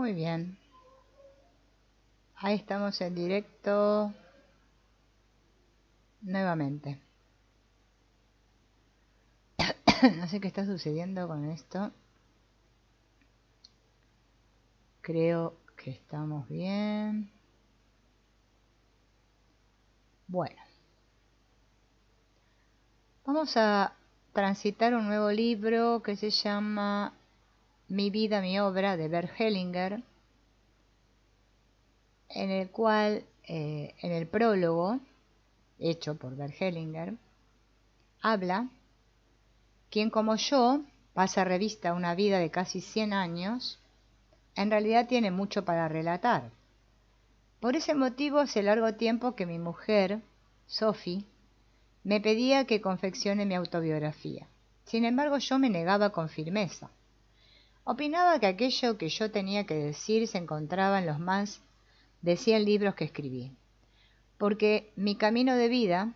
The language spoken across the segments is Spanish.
Muy bien. Ahí estamos en directo nuevamente. No sé qué está sucediendo con esto. Creo que estamos bien. Bueno. Vamos a transitar un nuevo libro que se llama Mi vida, mi obra, de Bert Hellinger, en el cual, en el prólogo, hecho por Bert Hellinger, habla: quien como yo pasa revista a una vida de casi 100 años, en realidad tiene mucho para relatar. Por ese motivo hace largo tiempo que mi mujer, Sophie, me pedía que confeccione mi autobiografía. Sin embargo, yo me negaba con firmeza. Opinaba que aquello que yo tenía que decir se encontraba en los más de 100 libros que escribí, porque mi camino de vida,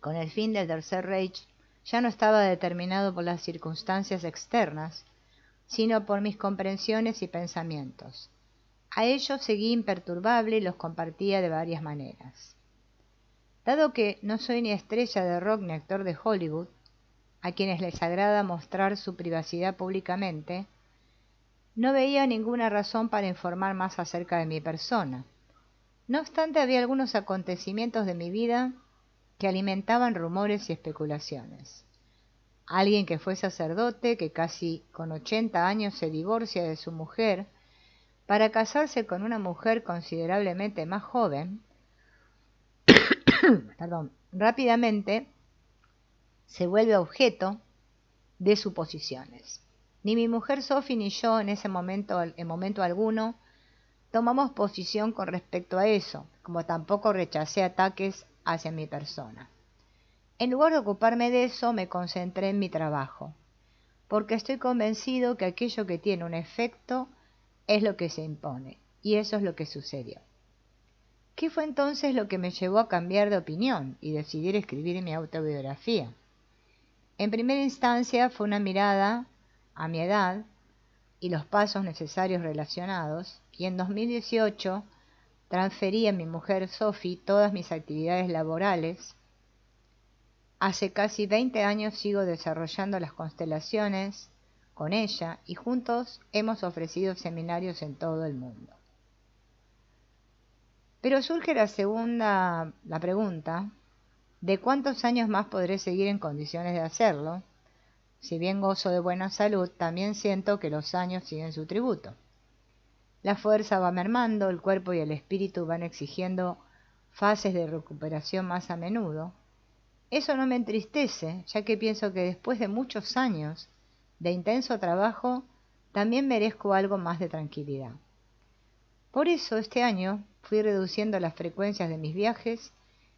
con el fin del Tercer Reich, ya no estaba determinado por las circunstancias externas, sino por mis comprensiones y pensamientos. A ellos seguí imperturbable y los compartía de varias maneras. Dado que no soy ni estrella de rock ni actor de Hollywood, a quienes les agrada mostrar su privacidad públicamente, no veía ninguna razón para informar más acerca de mi persona. No obstante, había algunos acontecimientos de mi vida que alimentaban rumores y especulaciones. Alguien que fue sacerdote, que casi con 80 años se divorcia de su mujer para casarse con una mujer considerablemente más joven, rápidamente se vuelve objeto de suposiciones. Ni mi mujer Sophie ni yo en momento alguno, tomamos posición con respecto a eso, como tampoco rechacé ataques hacia mi persona. En lugar de ocuparme de eso, me concentré en mi trabajo, porque estoy convencido que aquello que tiene un efecto es lo que se impone, y eso es lo que sucedió. ¿Qué fue entonces lo que me llevó a cambiar de opinión y decidir escribir mi autobiografía? En primera instancia fue una mirada a mi edad y los pasos necesarios relacionados, y en 2018 transferí a mi mujer Sophie todas mis actividades laborales. Hace casi 20 años sigo desarrollando las constelaciones con ella y juntos hemos ofrecido seminarios en todo el mundo. Pero surge la pregunta, ¿de cuántos años más podré seguir en condiciones de hacerlo? Si bien gozo de buena salud, también siento que los años siguen su tributo. La fuerza va mermando, el cuerpo y el espíritu van exigiendo fases de recuperación más a menudo. Eso no me entristece, ya que pienso que después de muchos años de intenso trabajo, también merezco algo más de tranquilidad. Por eso este año fui reduciendo las frecuencias de mis viajes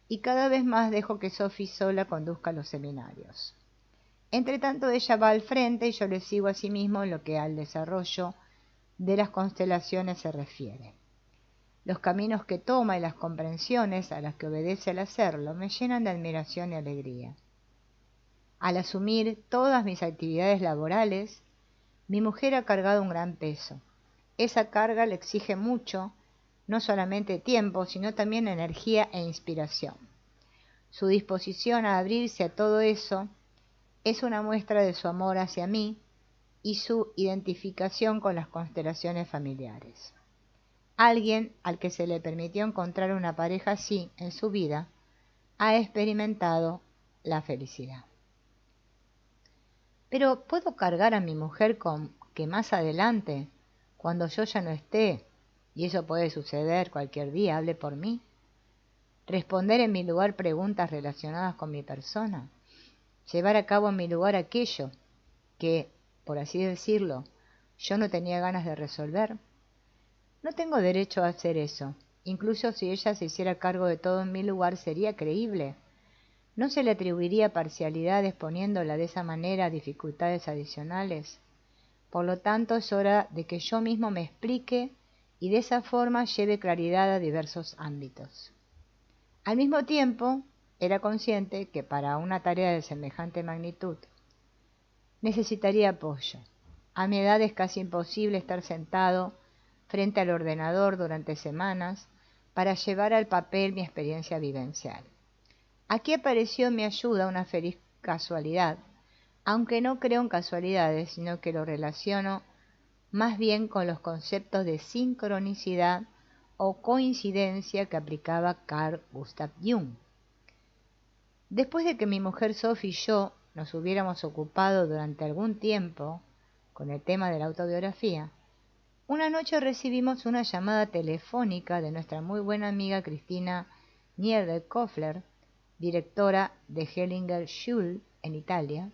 y cada vez más dejo que Sophie sola conduzca los seminarios. Entre tanto, ella va al frente y yo le sigo a sí mismo en lo que al desarrollo de las constelaciones se refiere. Los caminos que toma y las comprensiones a las que obedece al hacerlo me llenan de admiración y alegría. Al asumir todas mis actividades laborales, mi mujer ha cargado un gran peso. Esa carga le exige mucho, no solamente tiempo, sino también energía e inspiración. Su disposición a abrirse a todo eso es una muestra de su amor hacia mí y su identificación con las constelaciones familiares. Alguien al que se le permitió encontrar una pareja así en su vida ha experimentado la felicidad. Pero ¿puedo cargar a mi mujer con que más adelante, cuando yo ya no esté, y eso puede suceder cualquier día, hable por mí? ¿Responder en mi lugar preguntas relacionadas con mi persona? ¿Llevar a cabo en mi lugar aquello que, por así decirlo, yo no tenía ganas de resolver? No tengo derecho a hacer eso. Incluso si ella se hiciera cargo de todo en mi lugar, ¿sería creíble? ¿No se le atribuiría parcialidad exponiéndola de esa manera a dificultades adicionales? Por lo tanto, es hora de que yo mismo me explique y de esa forma lleve claridad a diversos ámbitos. Al mismo tiempo, era consciente que para una tarea de semejante magnitud necesitaría apoyo. A mi edad es casi imposible estar sentado frente al ordenador durante semanas para llevar al papel mi experiencia vivencial. Aquí apareció en mi ayuda una feliz casualidad, aunque no creo en casualidades, sino que lo relaciono más bien con los conceptos de sincronicidad o coincidencia que aplicaba Carl Gustav Jung. Después de que mi mujer Sophie y yo nos hubiéramos ocupado durante algún tiempo con el tema de la autobiografía, una noche recibimos una llamada telefónica de nuestra muy buena amiga Cristina Nieder-Kofler, directora de Hellinger Schule en Italia.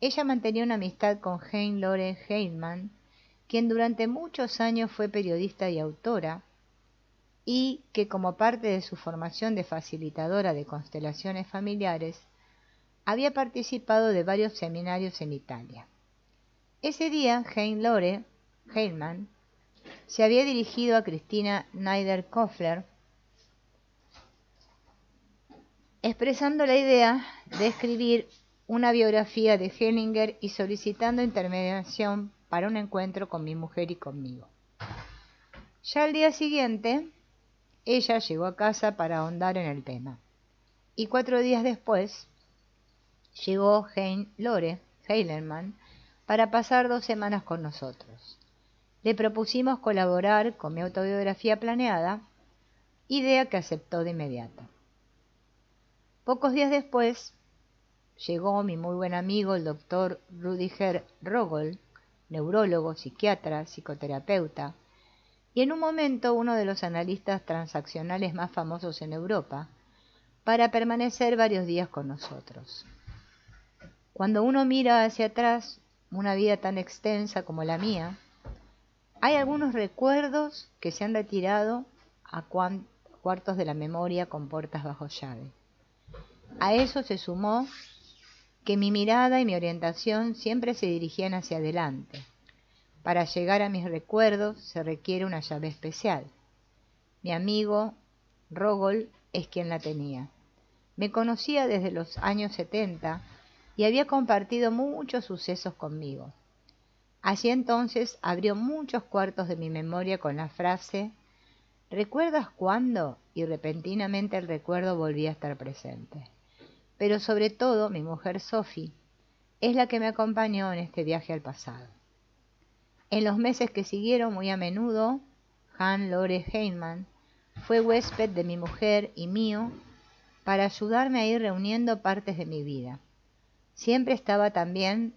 Ella mantenía una amistad con Hein-Lore Heilmann, quien durante muchos años fue periodista y autora, y que como parte de su formación de facilitadora de constelaciones familiares, había participado de varios seminarios en Italia. Ese día, Hein-Lore Heilmann se había dirigido a Cristina Nieder-Kofler expresando la idea de escribir una biografía de Hellinger y solicitando intermediación para un encuentro con mi mujer y conmigo. Ya al día siguiente, ella llegó a casa para ahondar en el tema, y 4 días después llegó Hein-Lore Heilmann para pasar 2 semanas con nosotros. Le propusimos colaborar con mi autobiografía planeada, idea que aceptó de inmediato. Pocos días después llegó mi muy buen amigo el doctor Rüdiger Rogol, neurólogo, psiquiatra, psicoterapeuta, y en un momento uno de los analistas transaccionales más famosos en Europa, para permanecer varios días con nosotros. Cuando uno mira hacia atrás una vida tan extensa como la mía, hay algunos recuerdos que se han retirado a cuartos de la memoria con puertas bajo llave. A eso se sumó que mi mirada y mi orientación siempre se dirigían hacia adelante. Para llegar a mis recuerdos se requiere una llave especial. Mi amigo Rogol es quien la tenía. Me conocía desde los años 70 y había compartido muchos sucesos conmigo. Así entonces abrió muchos cuartos de mi memoria con la frase «¿Recuerdas cuándo?» y repentinamente el recuerdo volvía a estar presente. Pero sobre todo mi mujer Sophie es la que me acompañó en este viaje al pasado. En los meses que siguieron, muy a menudo, Hein-Lore Heilmann fue huésped de mi mujer y mío para ayudarme a ir reuniendo partes de mi vida. Siempre estaba también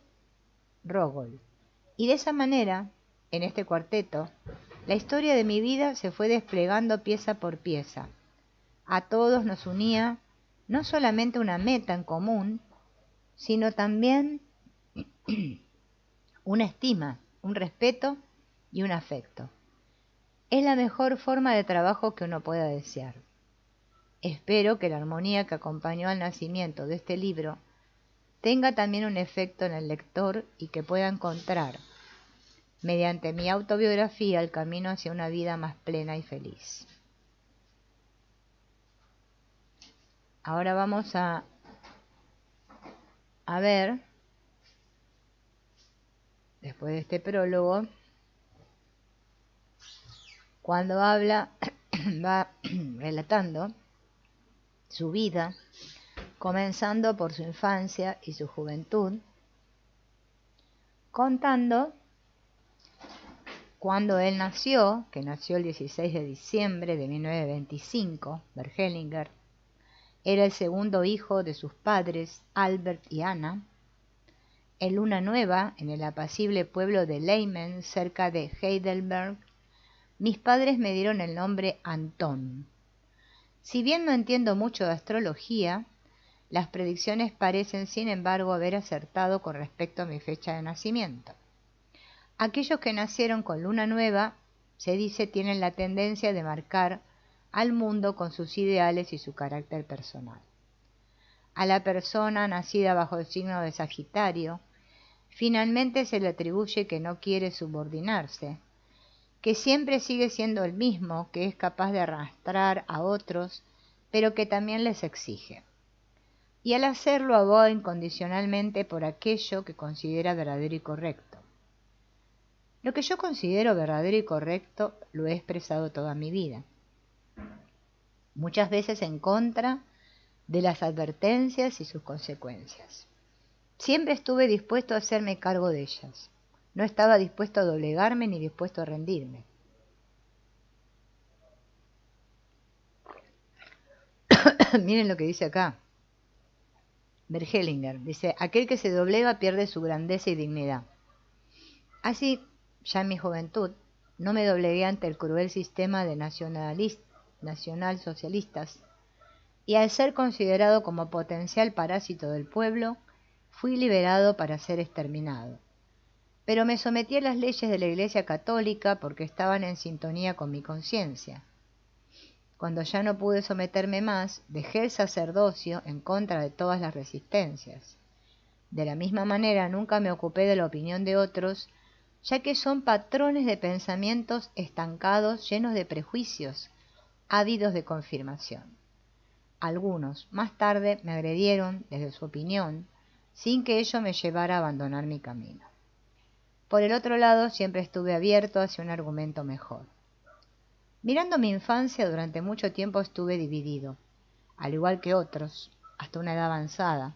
Rogol. Y de esa manera, en este cuarteto, la historia de mi vida se fue desplegando pieza por pieza. A todos nos unía no solamente una meta en común, sino también una estima, un respeto y un afecto. Es la mejor forma de trabajo que uno pueda desear. Espero que la armonía que acompañó al nacimiento de este libro tenga también un efecto en el lector y que pueda encontrar, mediante mi autobiografía, el camino hacia una vida más plena y feliz. Ahora vamos a ver, después de este prólogo, cuando habla, va relatando su vida, comenzando por su infancia y su juventud, contando cuando él nació, que nació el 16 de diciembre de 1925, Hellinger, era el segundo hijo de sus padres, Albert y Anna. En luna nueva, en el apacible pueblo de Leimen, cerca de Heidelberg, mis padres me dieron el nombre Antón. Si bien no entiendo mucho de astrología, las predicciones parecen, sin embargo, haber acertado con respecto a mi fecha de nacimiento. Aquellos que nacieron con luna nueva, se dice, tienen la tendencia de marcar al mundo con sus ideales y su carácter personal. A la persona nacida bajo el signo de Sagitario, finalmente se le atribuye que no quiere subordinarse, que siempre sigue siendo el mismo, que es capaz de arrastrar a otros, pero que también les exige. Y al hacerlo aboga incondicionalmente por aquello que considera verdadero y correcto. Lo que yo considero verdadero y correcto lo he expresado toda mi vida, muchas veces en contra de las advertencias y sus consecuencias. Siempre estuve dispuesto a hacerme cargo de ellas. No estaba dispuesto a doblegarme ni dispuesto a rendirme. Miren lo que dice acá. Bergelinger dice, aquel que se doblega pierde su grandeza y dignidad. Así, ya en mi juventud, no me doblegué ante el cruel sistema de nacionalsocialistas, y al ser considerado como potencial parásito del pueblo, fui liberado para ser exterminado. Pero me sometí a las leyes de la Iglesia Católica porque estaban en sintonía con mi conciencia. Cuando ya no pude someterme más, dejé el sacerdocio en contra de todas las resistencias. De la misma manera, nunca me ocupé de la opinión de otros, ya que son patrones de pensamientos estancados llenos de prejuicios, ávidos de confirmación. Algunos, más tarde, me agredieron desde su opinión, sin que ello me llevara a abandonar mi camino. Por el otro lado, siempre estuve abierto hacia un argumento mejor. Mirando mi infancia, durante mucho tiempo estuve dividido, al igual que otros, hasta una edad avanzada.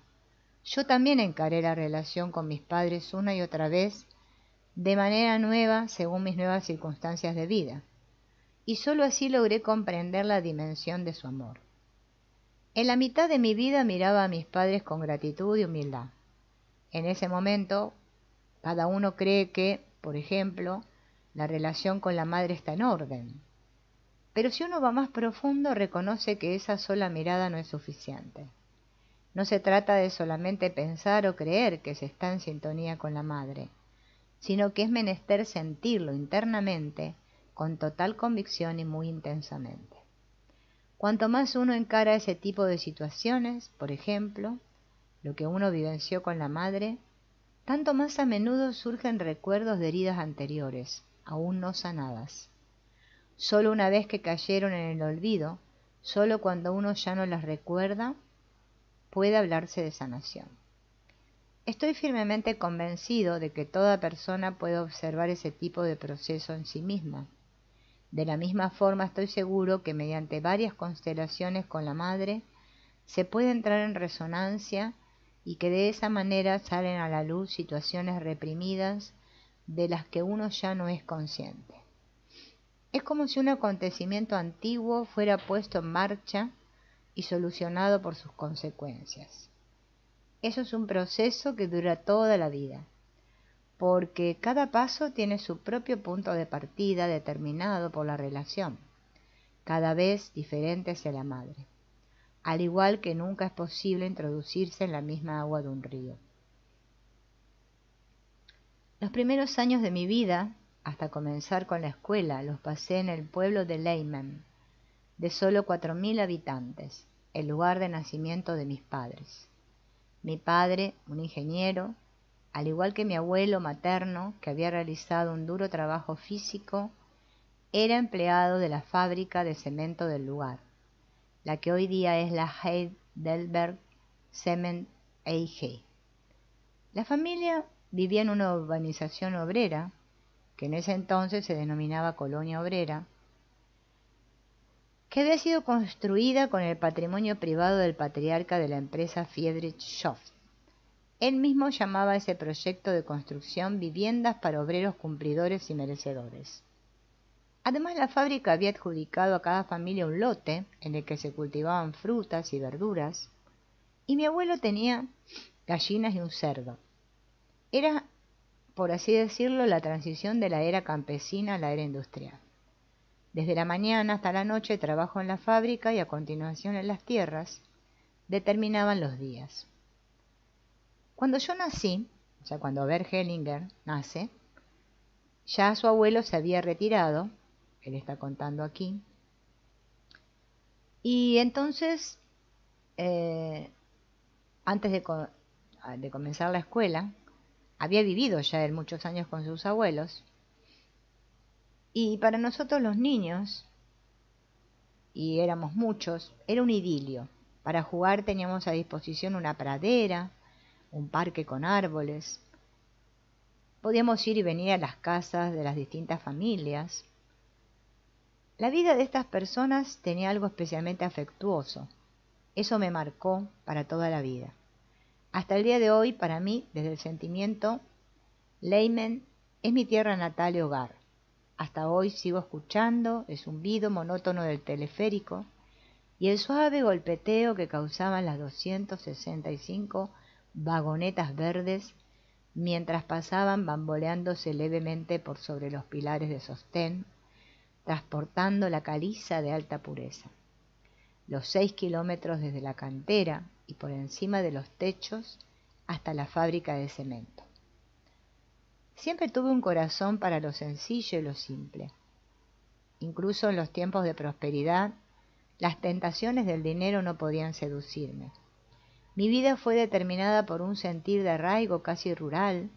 Yo también encaré la relación con mis padres una y otra vez, de manera nueva según mis nuevas circunstancias de vida, y sólo así logré comprender la dimensión de su amor. En la mitad de mi vida miraba a mis padres con gratitud y humildad. En ese momento, cada uno cree que, por ejemplo, la relación con la madre está en orden. Pero si uno va más profundo, reconoce que esa sola mirada no es suficiente. No se trata de solamente pensar o creer que se está en sintonía con la madre, sino que es menester sentirlo internamente, con total convicción y muy intensamente. Cuanto más uno encara ese tipo de situaciones, por ejemplo, lo que uno vivenció con la madre, tanto más a menudo surgen recuerdos de heridas anteriores, aún no sanadas. Solo una vez que cayeron en el olvido, solo cuando uno ya no las recuerda, puede hablarse de sanación. Estoy firmemente convencido de que toda persona puede observar ese tipo de proceso en sí misma. De la misma forma, estoy seguro que mediante varias constelaciones con la madre se puede entrar en resonancia y que de esa manera salen a la luz situaciones reprimidas de las que uno ya no es consciente. Es como si un acontecimiento antiguo fuera puesto en marcha y solucionado por sus consecuencias. Eso es un proceso que dura toda la vida, porque cada paso tiene su propio punto de partida determinado por la relación, cada vez diferente hacia la madre, al igual que nunca es posible introducirse en la misma agua de un río. Los primeros años de mi vida, hasta comenzar con la escuela, los pasé en el pueblo de Leimen, de solo 4.000 habitantes, el lugar de nacimiento de mis padres. Mi padre, un ingeniero, al igual que mi abuelo materno, que había realizado un duro trabajo físico, era empleado de la fábrica de cemento del lugar, la que hoy día es la Heidelberg Cement AG. La familia vivía en una urbanización obrera, que en ese entonces se denominaba Colonia Obrera, que había sido construida con el patrimonio privado del patriarca de la empresa Friedrich Schoff. Él mismo llamaba ese proyecto de construcción viviendas para obreros cumplidores y merecedores. Además, la fábrica había adjudicado a cada familia un lote en el que se cultivaban frutas y verduras, y mi abuelo tenía gallinas y un cerdo. Era, por así decirlo, la transición de la era campesina a la era industrial. Desde la mañana hasta la noche trabajo en la fábrica y a continuación en las tierras determinaban los días. Cuando yo nací, o sea, cuando Bergelinger nace, ya su abuelo se había retirado, él está contando aquí, y entonces, antes de comenzar la escuela, había vivido ya él muchos años con sus abuelos, y para nosotros los niños, y éramos muchos, era un idilio. Para jugar teníamos a disposición una pradera, un parque con árboles. Podíamos ir y venir a las casas de las distintas familias. La vida de estas personas tenía algo especialmente afectuoso. Eso me marcó para toda la vida. Hasta el día de hoy, para mí, desde el sentimiento, Leimen es mi tierra natal y hogar. Hasta hoy sigo escuchando el zumbido monótono del teleférico y el suave golpeteo que causaban las 265 vagonetas verdes mientras pasaban bamboleándose levemente por sobre los pilares de sostén, transportando la caliza de alta pureza. Los 6 kilómetros desde la cantera y por encima de los techos hasta la fábrica de cemento. Siempre tuve un corazón para lo sencillo y lo simple. Incluso en los tiempos de prosperidad, las tentaciones del dinero no podían seducirme. Mi vida fue determinada por un sentir de arraigo casi rural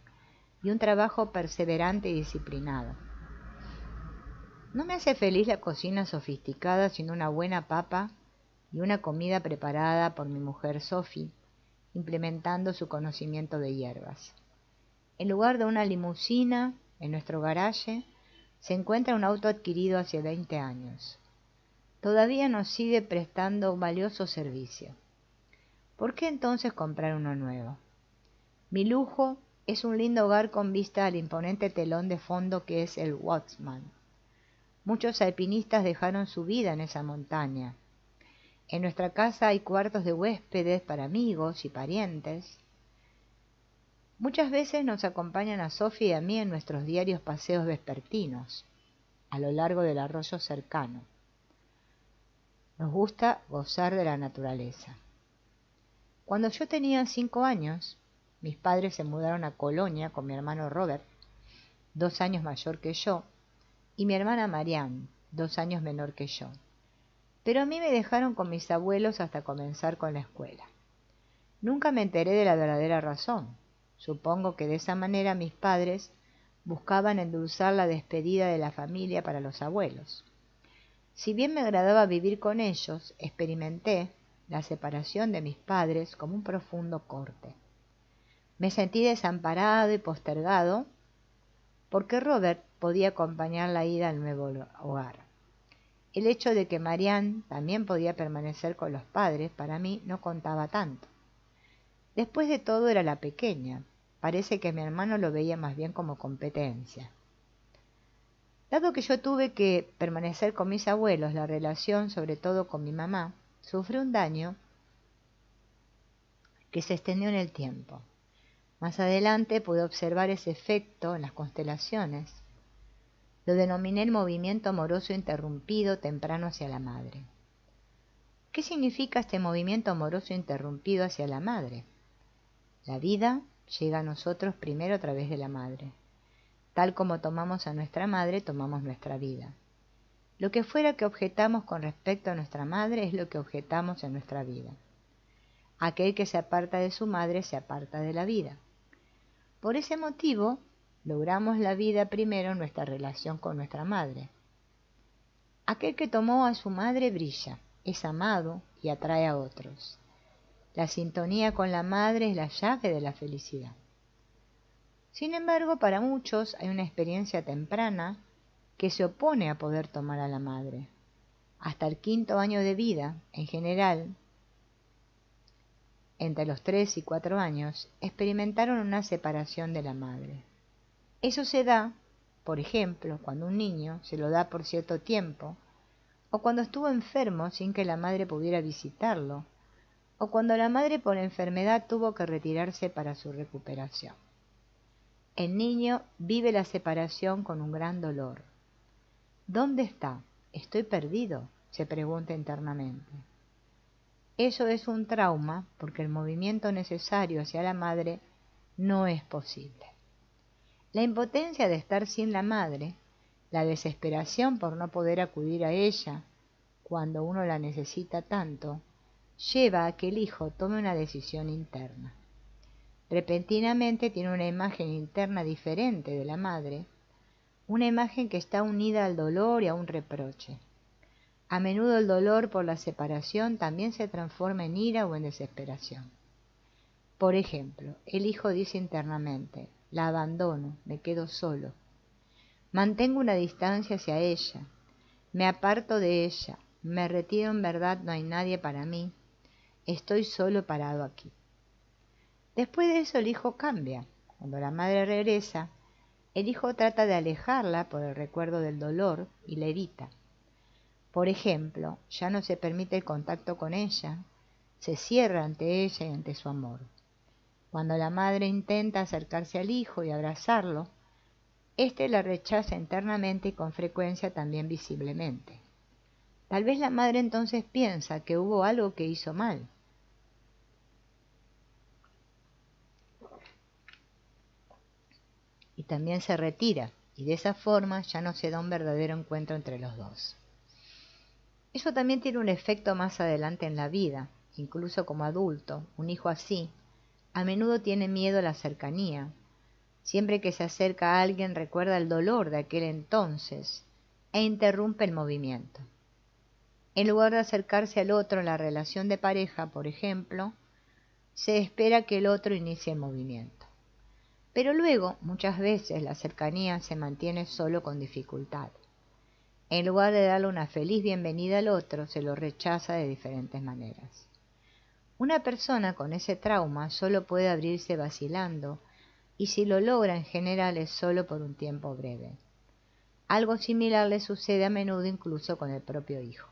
y un trabajo perseverante y disciplinado. No me hace feliz la cocina sofisticada, sino una buena papa y una comida preparada por mi mujer Sophie, implementando su conocimiento de hierbas. En lugar de una limusina, en nuestro garaje, se encuentra un auto adquirido hace 20 años. Todavía nos sigue prestando un valioso servicio. ¿Por qué entonces comprar uno nuevo? Mi lujo es un lindo hogar con vista al imponente telón de fondo que es el Watzmann. Muchos alpinistas dejaron su vida en esa montaña. En nuestra casa hay cuartos de huéspedes para amigos y parientes. Muchas veces nos acompañan a Sophie y a mí en nuestros diarios paseos vespertinos, a lo largo del arroyo cercano. Nos gusta gozar de la naturaleza. Cuando yo tenía 5 años, mis padres se mudaron a Colonia con mi hermano Robert, 2 años mayor que yo, y mi hermana Marianne, 2 años menor que yo. Pero a mí me dejaron con mis abuelos hasta comenzar con la escuela. Nunca me enteré de la verdadera razón. Supongo que de esa manera mis padres buscaban endulzar la despedida de la familia para los abuelos. Si bien me agradaba vivir con ellos, experimenté la separación de mis padres como un profundo corte. Me sentí desamparado y postergado porque Robert podía acompañar la ida al nuevo hogar. El hecho de que Marianne también podía permanecer con los padres para mí no contaba tanto. Después de todo era la pequeña. Parece que mi hermano lo veía más bien como competencia. Dado que yo tuve que permanecer con mis abuelos, la relación, sobre todo con mi mamá, sufrió un daño que se extendió en el tiempo. Más adelante pude observar ese efecto en las constelaciones. Lo denominé el movimiento amoroso interrumpido temprano hacia la madre. ¿Qué significa este movimiento amoroso interrumpido hacia la madre? La vida llega a nosotros primero a través de la madre. Tal como tomamos a nuestra madre, tomamos nuestra vida. Lo que fuera que objetamos con respecto a nuestra madre es lo que objetamos en nuestra vida. Aquel que se aparta de su madre se aparta de la vida. Por ese motivo, logramos la vida primero en nuestra relación con nuestra madre. Aquel que tomó a su madre brilla, es amado y atrae a otros. La sintonía con la madre es la llave de la felicidad. Sin embargo, para muchos hay una experiencia temprana que se opone a poder tomar a la madre. Hasta el 5.º año de vida, en general, entre los 3 y 4 años, experimentaron una separación de la madre. Eso se da, por ejemplo, cuando un niño se lo da por cierto tiempo, o cuando estuvo enfermo sin que la madre pudiera visitarlo, o cuando la madre por enfermedad tuvo que retirarse para su recuperación. El niño vive la separación con un gran dolor. ¿Dónde está? ¿Estoy perdido?, se pregunta internamente. Eso es un trauma porque el movimiento necesario hacia la madre no es posible. La impotencia de estar sin la madre, la desesperación por no poder acudir a ella cuando uno la necesita tanto, lleva a que el hijo tome una decisión interna. Repentinamente tiene una imagen interna diferente de la madre, una imagen que está unida al dolor y a un reproche. A menudo el dolor por la separación también se transforma en ira o en desesperación. Por ejemplo, el hijo dice internamente: la abandono, me quedo solo. Mantengo una distancia hacia ella, me aparto de ella, me retiro, en verdad no hay nadie para mí, estoy solo parado aquí. Después de eso el hijo cambia. Cuando la madre regresa, el hijo trata de alejarla por el recuerdo del dolor y la evita. Por ejemplo, ya no se permite el contacto con ella, se cierra ante ella y ante su amor. Cuando la madre intenta acercarse al hijo y abrazarlo, éste la rechaza internamente y con frecuencia también visiblemente. Tal vez la madre entonces piensa que hubo algo que hizo mal. Y también se retira, y de esa forma ya no se da un verdadero encuentro entre los dos. Eso también tiene un efecto más adelante en la vida, incluso como adulto. Un hijo así a menudo tiene miedo a la cercanía. Siempre que se acerca a alguien recuerda el dolor de aquel entonces e interrumpe el movimiento. En lugar de acercarse al otro en la relación de pareja, por ejemplo, se espera que el otro inicie el movimiento. Pero luego, muchas veces, la cercanía se mantiene solo con dificultad. En lugar de darle una feliz bienvenida al otro, se lo rechaza de diferentes maneras. Una persona con ese trauma solo puede abrirse vacilando, y si lo logra en general es solo por un tiempo breve. Algo similar le sucede a menudo incluso con el propio hijo.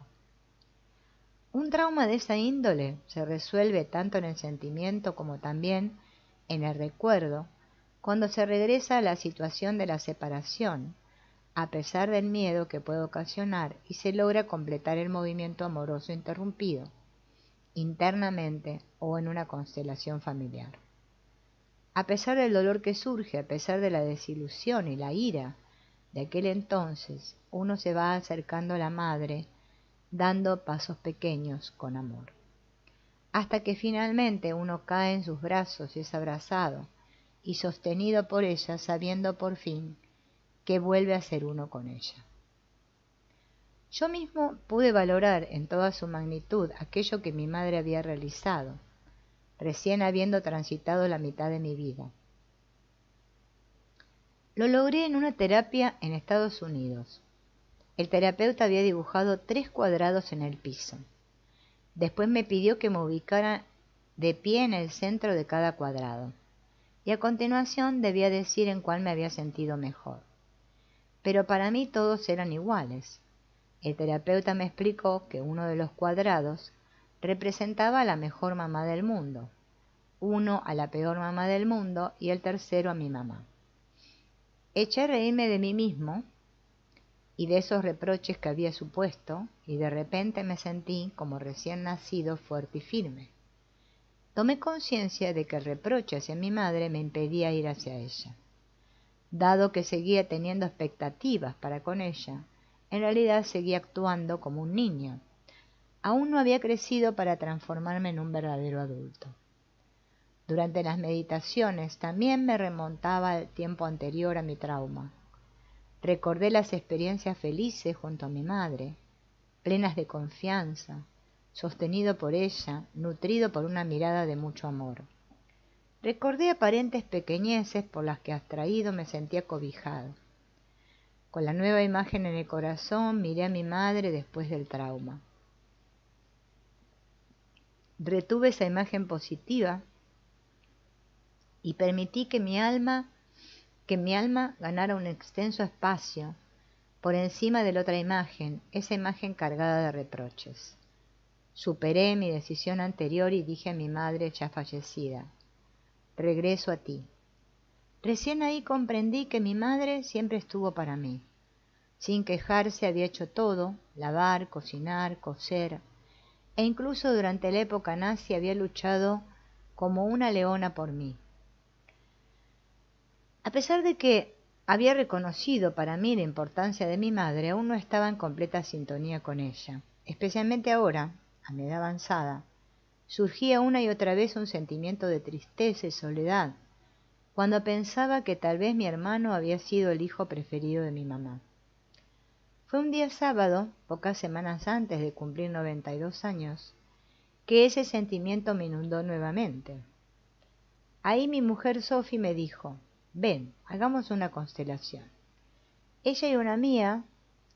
Un trauma de esa índole se resuelve tanto en el sentimiento como también en el recuerdo cuando se regresa a la situación de la separación, a pesar del miedo que puede ocasionar, y se logra completar el movimiento amoroso interrumpido, internamente o en una constelación familiar. A pesar del dolor que surge, a pesar de la desilusión y la ira de aquel entonces, uno se va acercando a la madre, dando pasos pequeños con amor, hasta que finalmente uno cae en sus brazos y es abrazado y sostenido por ella, sabiendo por fin que vuelve a ser uno con ella. Yo mismo pude valorar en toda su magnitud aquello que mi madre había realizado, recién habiendo transitado la mitad de mi vida. Lo logré en una terapia en Estados Unidos. El terapeuta había dibujado 3 cuadrados en el piso. Después me pidió que me ubicara de pie en el centro de cada cuadrado, y a continuación debía decir en cuál me había sentido mejor. Pero para mí todos eran iguales. El terapeuta me explicó que uno de los cuadrados representaba a la mejor mamá del mundo, uno a la peor mamá del mundo y el tercero a mi mamá. Eché a reírme de mí mismo y de esos reproches que había supuesto, y de repente me sentí como recién nacido, fuerte y firme. Tomé conciencia de que el reproche hacia mi madre me impedía ir hacia ella. Dado que seguía teniendo expectativas para con ella, en realidad seguía actuando como un niño. Aún no había crecido para transformarme en un verdadero adulto. Durante las meditaciones también me remontaba al tiempo anterior a mi trauma. Recordé las experiencias felices junto a mi madre, plenas de confianza, sostenido por ella, nutrido por una mirada de mucho amor. Recordé aparentes pequeñeces por las que abstraído me sentía cobijado. Con la nueva imagen en el corazón miré a mi madre después del trauma. Retuve esa imagen positiva y permití que mi alma ganara un extenso espacio por encima de la otra imagen, esa imagen cargada de reproches. Superé mi decisión anterior y dije a mi madre ya fallecida: regreso a ti. Recién ahí comprendí que mi madre siempre estuvo para mí. Sin quejarse había hecho todo: lavar, cocinar, coser, e incluso durante la época nazi había luchado como una leona por mí. A pesar de que había reconocido para mí la importancia de mi madre, aún no estaba en completa sintonía con ella. Especialmente ahora, a mi edad avanzada, surgía una y otra vez un sentimiento de tristeza y soledad, cuando pensaba que tal vez mi hermano había sido el hijo preferido de mi mamá. Fue un día sábado, pocas semanas antes de cumplir 92 años, que ese sentimiento me inundó nuevamente. Ahí mi mujer Sophie me dijo: ven, hagamos una constelación. Ella y una amiga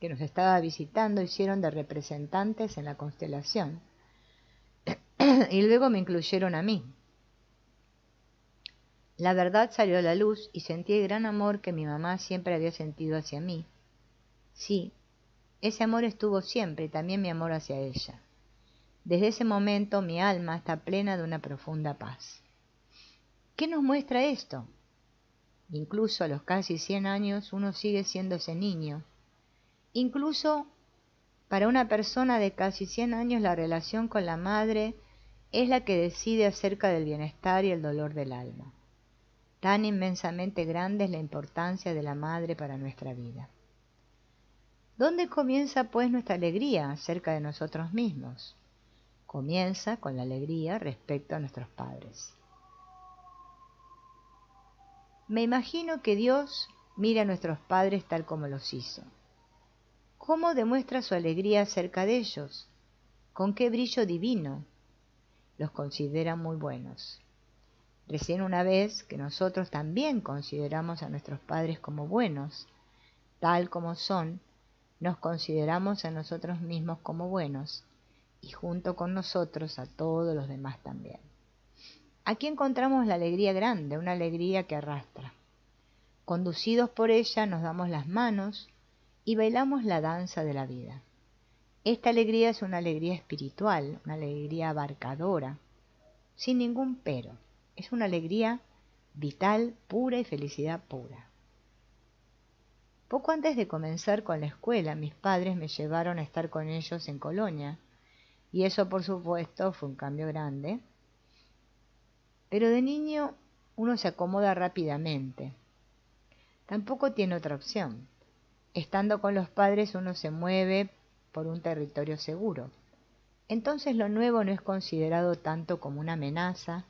que nos estaba visitando hicieron de representantes en la constelación y luego me incluyeron a mí. La verdad salió a la luz y sentí el gran amor que mi mamá siempre había sentido hacia mí. Sí, ese amor estuvo siempre y también mi amor hacia ella. Desde ese momento mi alma está plena de una profunda paz. ¿Qué nos muestra esto? Incluso a los casi 100 años uno sigue siendo ese niño. Incluso para una persona de casi 100 años la relación con la madre es la que decide acerca del bienestar y el dolor del alma. Tan inmensamente grande es la importancia de la madre para nuestra vida. ¿Dónde comienza pues nuestra alegría acerca de nosotros mismos? Comienza con la alegría respecto a nuestros padres. Me imagino que Dios mira a nuestros padres tal como los hizo. ¿Cómo demuestra su alegría acerca de ellos? ¿Con qué brillo divino? Los considera muy buenos. Recién una vez que nosotros también consideramos a nuestros padres como buenos, tal como son, nos consideramos a nosotros mismos como buenos, y junto con nosotros a todos los demás también. Aquí encontramos la alegría grande, una alegría que arrastra. Conducidos por ella nos damos las manos y bailamos la danza de la vida. Esta alegría es una alegría espiritual, una alegría abarcadora, sin ningún pero. Es una alegría vital, pura y felicidad pura. Poco antes de comenzar con la escuela, mis padres me llevaron a estar con ellos en Colonia, y eso por supuesto fue un cambio grande. Pero de niño uno se acomoda rápidamente. Tampoco tiene otra opción. Estando con los padres uno se mueve por un territorio seguro. Entonces lo nuevo no es considerado tanto como una amenaza,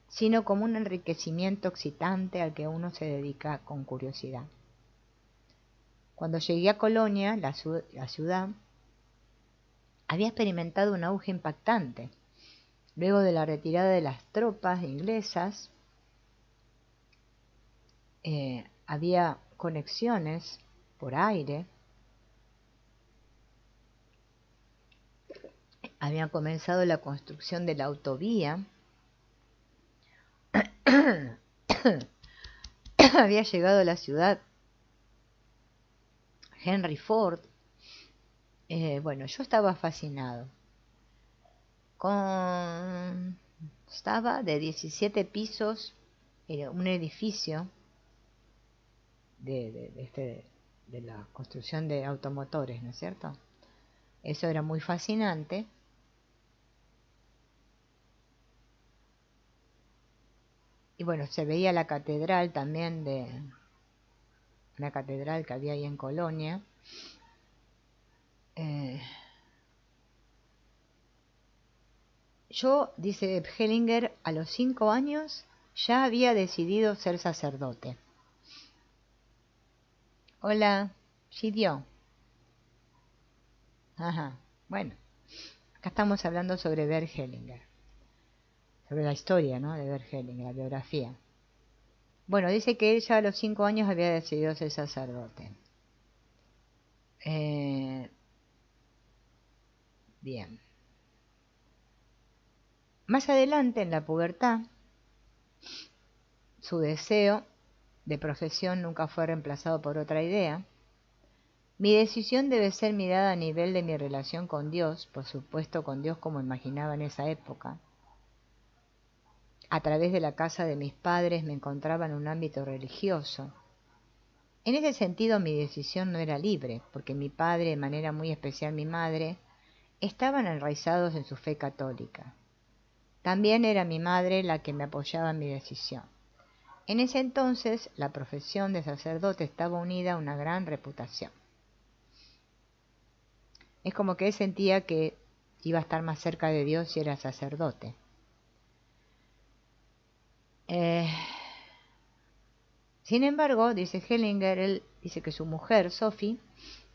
sino como un enriquecimiento excitante al que uno se dedica con curiosidad. Cuando llegué a Colonia, la ciudad, había experimentado un auge impactante. Luego de la retirada de las tropas inglesas, había conexiones por aire, había comenzado la construcción de la autovía, había llegado a la ciudad Henry Ford. Bueno, yo estaba fascinado. Estaba de 17 pisos, era un edificio de la construcción de automotores, ¿no es cierto? Eso era muy fascinante. Y bueno, se veía la catedral también, una catedral que había ahí en Colonia. Yo, dice Hellinger, a los 5 años ya había decidido ser sacerdote. Hola, Gidio. Ajá, bueno, acá estamos hablando sobre Bert Hellinger, sobre la historia, ¿no?, de Bert Hellinger, la biografía. Bueno, dice que él ya a los 5 años había decidido ser sacerdote. Bien. Más adelante, en la pubertad, su deseo de profesión nunca fue reemplazado por otra idea. Mi decisión debe ser mirada a nivel de mi relación con Dios, por supuesto con Dios como imaginaba en esa época. A través de la casa de mis padres me encontraba en un ámbito religioso. En ese sentido mi decisión no era libre, porque mi padre, de manera muy especial mi madre, estaban enraizados en su fe católica. También era mi madre la que me apoyaba en mi decisión. En ese entonces la profesión de sacerdote estaba unida a una gran reputación. Es como que él sentía que iba a estar más cerca de Dios si era sacerdote. Sin embargo, dice Hellinger, él dice que su mujer, Sophie,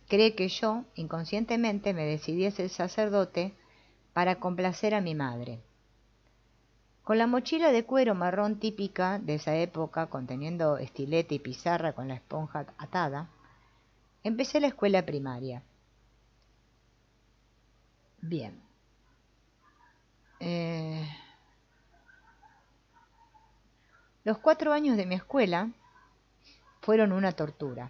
cree que yo, inconscientemente, me decidí a ser sacerdote para complacer a mi madre. Con la mochila de cuero marrón típica de esa época, conteniendo estilete y pizarra con la esponja atada, empecé la escuela primaria. Bien. Los 4 años de mi escuela fueron una tortura.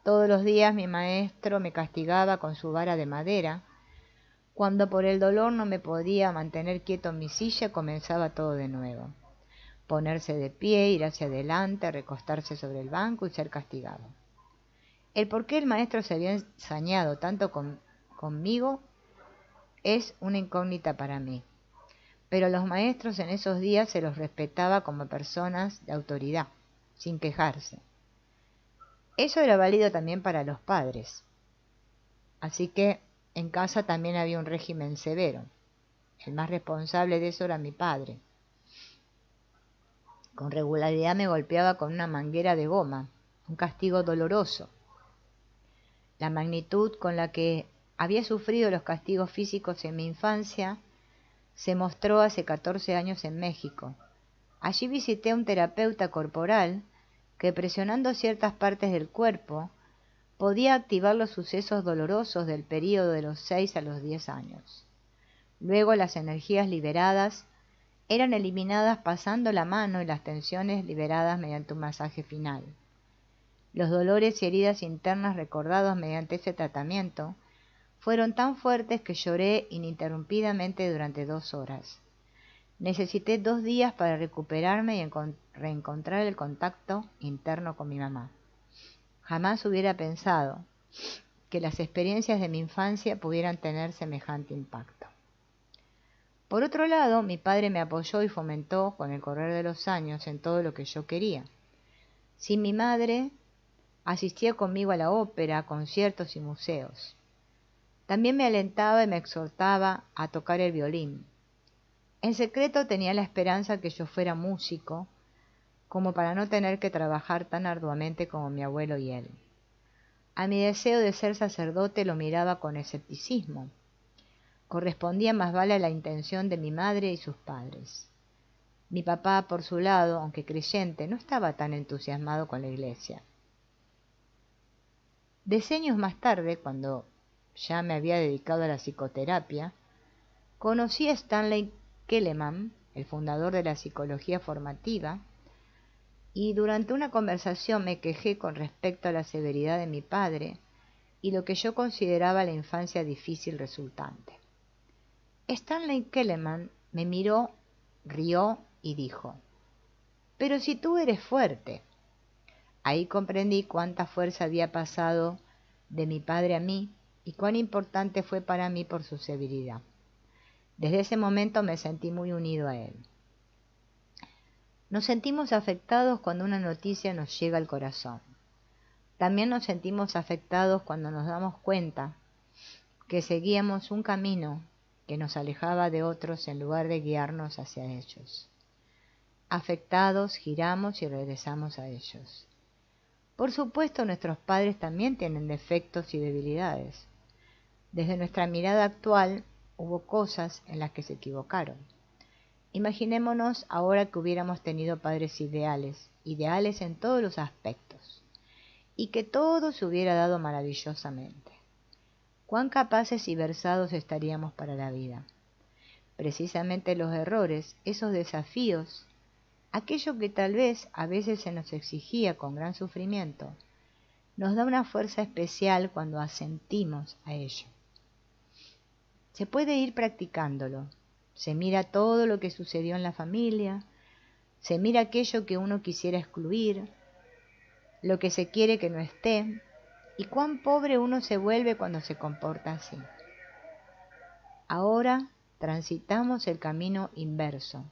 Todos los días mi maestro me castigaba con su vara de madera. Cuando por el dolor no me podía mantener quieto en mi silla, comenzaba todo de nuevo. Ponerse de pie, ir hacia adelante, recostarse sobre el banco y ser castigado. El por qué el maestro se había ensañado tanto conmigo es una incógnita para mí. Pero a los maestros en esos días se los respetaba como personas de autoridad, sin quejarse. Eso era válido también para los padres. Así que en casa también había un régimen severo. El más responsable de eso era mi padre. Con regularidad me golpeaba con una manguera de goma, un castigo doloroso. La magnitud con la que había sufrido los castigos físicos en mi infancia se mostró hace 14 años en México. Allí visité a un terapeuta corporal que, presionando ciertas partes del cuerpo, podía activar los sucesos dolorosos del período de los 6 a los 10 años. Luego las energías liberadas eran eliminadas pasando la mano y las tensiones liberadas mediante un masaje final. Los dolores y heridas internas recordados mediante ese tratamiento fueron tan fuertes que lloré ininterrumpidamente durante 2 horas. Necesité 2 días para recuperarme y reencontrar el contacto interno con mi mamá. Jamás hubiera pensado que las experiencias de mi infancia pudieran tener semejante impacto. Por otro lado, mi padre me apoyó y fomentó con el correr de los años en todo lo que yo quería. Sin mi madre, asistía conmigo a la ópera, a conciertos y museos. También me alentaba y me exhortaba a tocar el violín. En secreto tenía la esperanza que yo fuera músico, como para no tener que trabajar tan arduamente como mi abuelo y él. A mi deseo de ser sacerdote lo miraba con escepticismo. Correspondía más vale a la intención de mi madre y sus padres. Mi papá, por su lado, aunque creyente, no estaba tan entusiasmado con la iglesia. Decenios más tarde, cuando ya me había dedicado a la psicoterapia, conocí a Stanley Keleman, el fundador de la psicología formativa, y durante una conversación me quejé con respecto a la severidad de mi padre y lo que yo consideraba la infancia difícil resultante. Stanley Keleman me miró, rió y dijo: «Pero si tú eres fuerte». Ahí comprendí cuánta fuerza había pasado de mi padre a mí y cuán importante fue para mí por su severidad. Desde ese momento me sentí muy unido a él. Nos sentimos afectados cuando una noticia nos llega al corazón. También nos sentimos afectados cuando nos damos cuenta que seguíamos un camino que nos alejaba de otros en lugar de guiarnos hacia ellos. Afectados, giramos y regresamos a ellos. Por supuesto, nuestros padres también tienen defectos y debilidades. Desde nuestra mirada actual, hubo cosas en las que se equivocaron. Imaginémonos ahora que hubiéramos tenido padres ideales, ideales en todos los aspectos, y que todo se hubiera dado maravillosamente. ¿Cuán capaces y versados estaríamos para la vida? Precisamente los errores, esos desafíos, aquello que tal vez a veces se nos exigía con gran sufrimiento, nos da una fuerza especial cuando asentimos a ello. Se puede ir practicándolo. Se mira todo lo que sucedió en la familia, se mira aquello que uno quisiera excluir, lo que se quiere que no esté, y cuán pobre uno se vuelve cuando se comporta así. Ahora transitamos el camino inverso.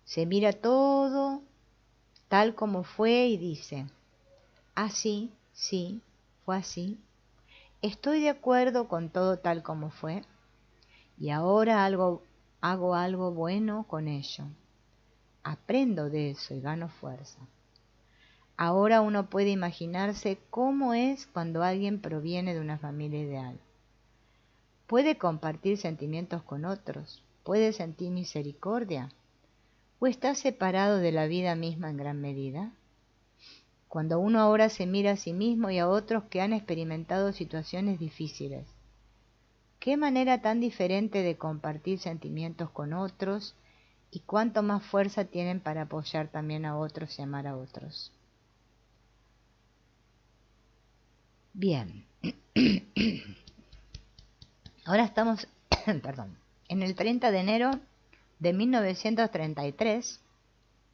Se mira todo tal como fue y dice: así, sí, fue así. Estoy de acuerdo con todo tal como fue, y ahora hago algo bueno con ello. Aprendo de eso y gano fuerza. Ahora uno puede imaginarse cómo es cuando alguien proviene de una familia ideal. Puede compartir sentimientos con otros, puede sentir misericordia, ¿O está separado de la vida misma en gran medida? Cuando uno ahora se mira a sí mismo y a otros que han experimentado situaciones difíciles, ¿qué manera tan diferente de compartir sentimientos con otros y cuánto más fuerza tienen para apoyar también a otros y amar a otros? Bien, ahora estamos, perdón, en el 30 de enero de 1933,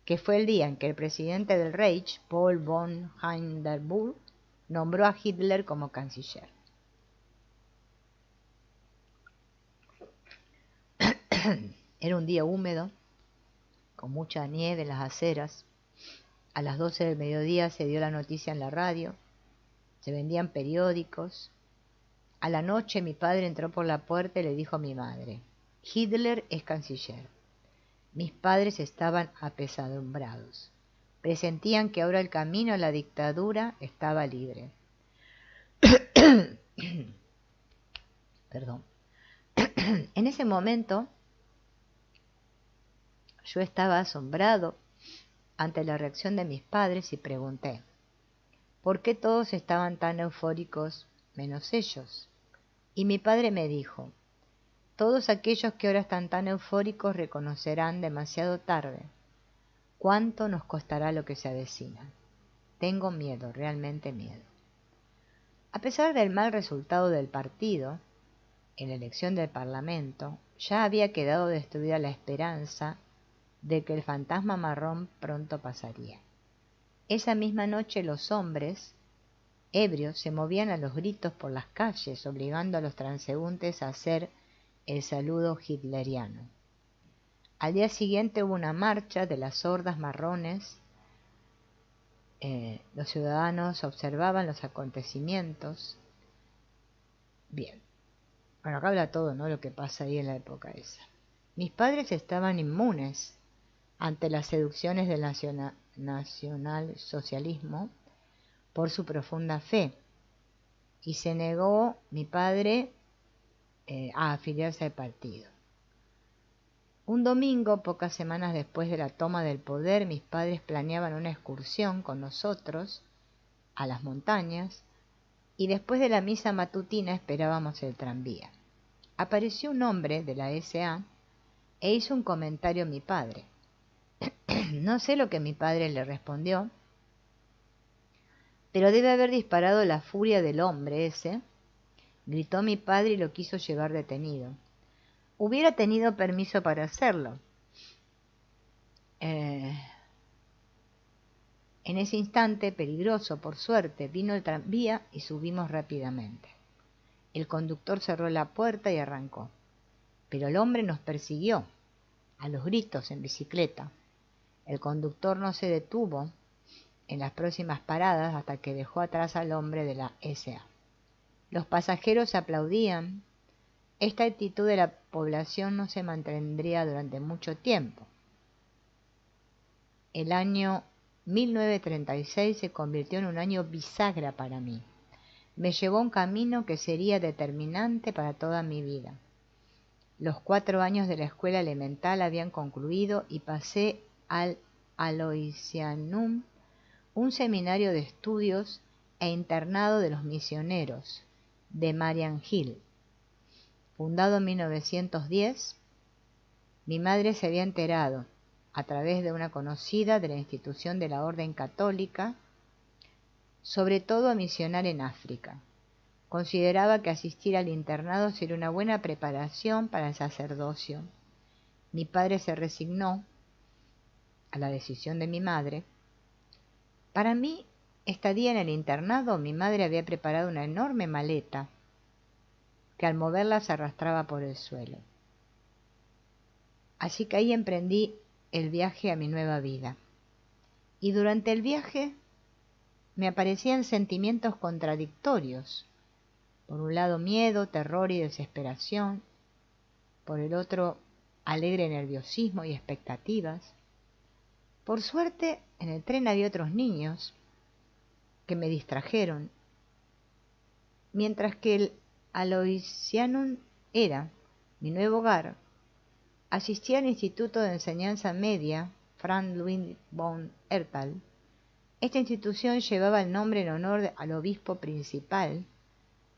que fue el día en que el presidente del Reich, Paul von Hindenburg, nombró a Hitler como canciller. Era un día húmedo, con mucha nieve en las aceras. A las 12 del mediodía se dio la noticia en la radio, se vendían periódicos. A la noche mi padre entró por la puerta y le dijo a mi madre: Hitler es canciller. Mis padres estaban apesadumbrados. Presentían que ahora el camino a la dictadura estaba libre. Perdón. En ese momento yo estaba asombrado ante la reacción de mis padres y pregunté: ¿por qué todos estaban tan eufóricos menos ellos? Y mi padre me dijo: todos aquellos que ahora están tan eufóricos reconocerán demasiado tarde cuánto nos costará lo que se avecina. Tengo miedo, realmente miedo. A pesar del mal resultado del partido en la elección del Parlamento, ya había quedado destruida la esperanza de que el fantasma marrón pronto pasaría. Esa misma noche los hombres ebrios se movían a los gritos por las calles, obligando a los transeúntes a hacer el saludo hitleriano. Al día siguiente hubo una marcha de las hordas marrones. Los ciudadanos observaban los acontecimientos. Bien, bueno, acá habla todo, ¿no?, lo que pasa ahí en la época esa. Mis padres estaban inmunes ante las seducciones del nacionalsocialismo por su profunda fe, y se negó mi padre a afiliarse al partido. Un domingo, pocas semanas después de la toma del poder, mis padres planeaban una excursión con nosotros a las montañas, y después de la misa matutina esperábamos el tranvía. Apareció un hombre de la SA e hizo un comentario a mi padre. No sé lo que mi padre le respondió, pero debe haber disparado la furia del hombre ese. Gritó mi padre y lo quiso llevar detenido. Hubiera tenido permiso para hacerlo. En ese instante peligroso, por suerte, vino el tranvía y subimos rápidamente. El conductor cerró la puerta y arrancó, pero el hombre nos persiguió, a los gritos, en bicicleta. El conductor no se detuvo en las próximas paradas hasta que dejó atrás al hombre de la SA. Los pasajeros aplaudían. Esta actitud de la población no se mantendría durante mucho tiempo. El año 1936 se convirtió en un año bisagra para mí. Me llevó a un camino que sería determinante para toda mi vida. Los 4 años de la escuela elemental habían concluido y pasé al Aloysianum, un seminario de estudios e internado de los misioneros de Marian Hill. Fundado en 1910, mi madre se había enterado, a través de una conocida de la institución de la Orden Católica, sobre todo a misionar en África. Consideraba que asistir al internado sería una buena preparación para el sacerdocio. Mi padre se resignó a la decisión de mi madre. Para mi estadía en el internado, mi madre había preparado una enorme maleta que al moverla se arrastraba por el suelo. Así que ahí emprendí el viaje a mi nueva vida. Y durante el viaje me aparecían sentimientos contradictorios. Por un lado miedo, terror y desesperación. Por el otro alegre nerviosismo y expectativas. Por suerte, en el tren había otros niños que me distrajeron, mientras que el Aloysianum era mi nuevo hogar. Asistí al Instituto de Enseñanza Media Franz Ludwig von Erthal, esta institución llevaba el nombre en honor al obispo principal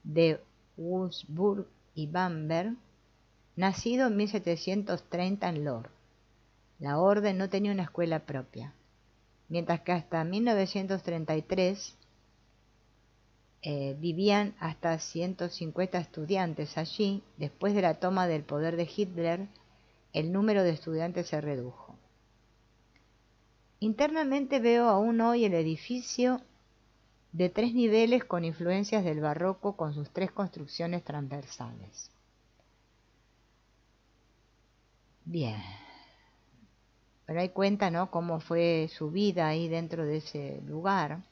de Würzburg y Bamberg, nacido en 1730 en Lohr. La orden no tenía una escuela propia, mientras que hasta 1933 vivían hasta 150 estudiantes allí. Después de la toma del poder de Hitler, el número de estudiantes se redujo. Internamente veo aún hoy el edificio de 3 niveles con influencias del barroco, con sus 3 construcciones transversales. Bien. Pero hay cuenta, ¿no?, cómo fue su vida ahí dentro de ese lugar.